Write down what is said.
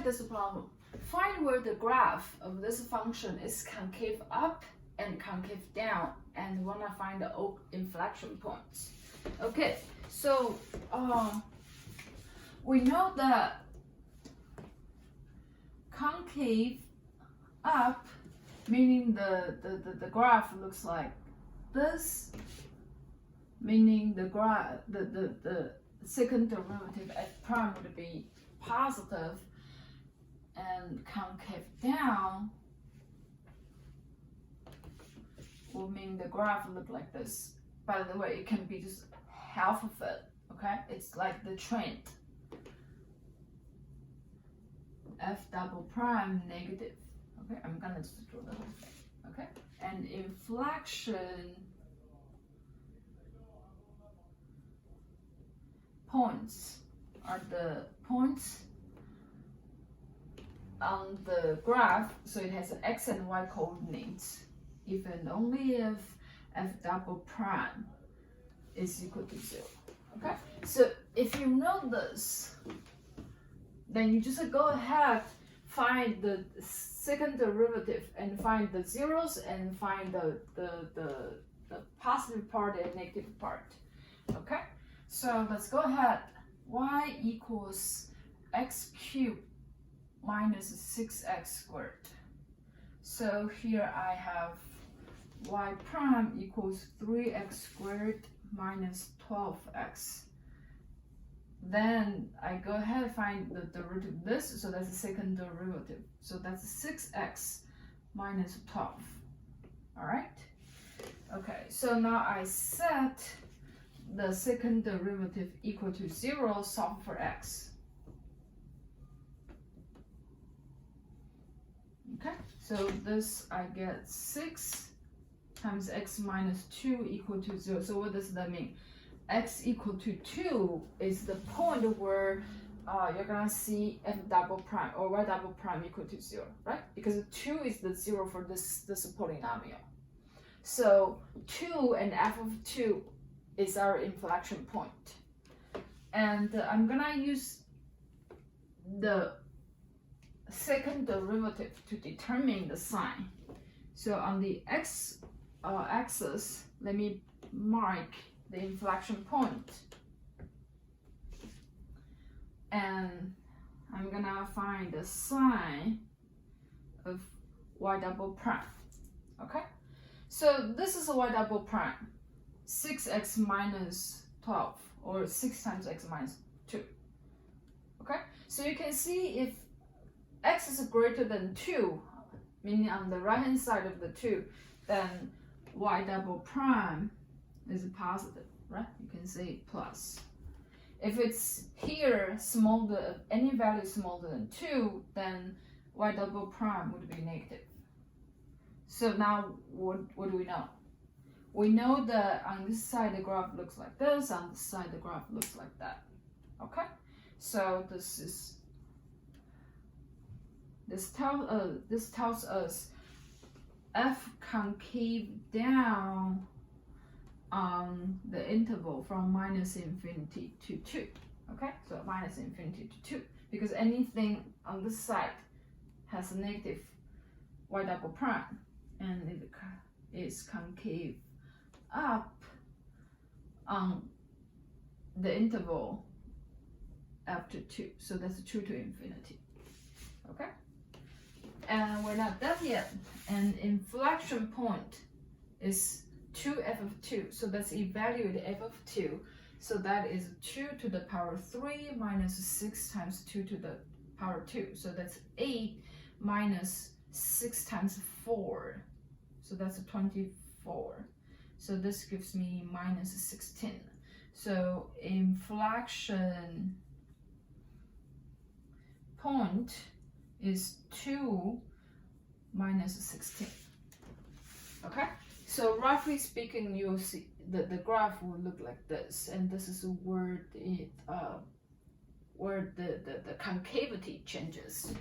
at this problem. Find where the graph of this function is concave up and concave down, and we want to find the inflection points. Okay, so we know that concave up, meaning the graph looks like this, meaning the second derivative f prime would be positive, and concave down will mean the graph look like this. By the way, it can be just half of it, okay? It's like the trend. F double prime negative, okay? I'm gonna just draw the whole thing, okay? And inflection points are the points on the graph, so it has x and y coordinates if and only if f double prime is equal to 0. Okay, so if you know this, then you just go ahead, find the second derivative and find the zeros and find the positive part and negative part. Okay, so let's go ahead. Y equals x cubed minus 6x squared. So here I have y prime equals 3x squared minus 12x. Then I go ahead and find the derivative of this, so that's the second derivative. So that's 6x minus 12. All right? Okay, so now I set the second derivative equal to 0, solve for x. Okay, so this I get 6 times x minus 2 equal to 0. So what does that mean? X equal to 2 is the point where you're gonna see f double prime or y double prime equal to 0, right? Because 2 is the 0 for this polynomial. So 2 and f of 2 is our inflection point. And I'm gonna use the second derivative to determine the sign. So on the x axis, let me mark the inflection point, and I'm gonna find the sign of y double prime. Okay, so this is a y double prime, 6x minus 12, or 6 times x minus 2. Okay, so you can see if x is greater than 2, meaning on the right hand side of the 2, then y double prime is positive, right? You can say plus. If it's here smaller, any value smaller than 2, then y double prime would be negative. So now what do we know? We know that on this side the graph looks like this, on this side the graph looks like that. Okay? So this tells us f concave down on the interval from minus infinity to 2. Okay, so minus infinity to 2, because anything on this side has a negative y double prime, and it is concave up on the interval after 2. So that's 2 to infinity. Okay, and we're not done yet. And inflection point is 2f of 2. So let's evaluate f of 2. So that is 2 to the power 3 minus 6 times 2 to the power 2. So that's 8 minus 6 times 4. So that's 24. So this gives me minus 16. So inflection point is 2 minus 16. Okay? So roughly speaking, you'll see that the graph will look like this, and this is where the concavity changes.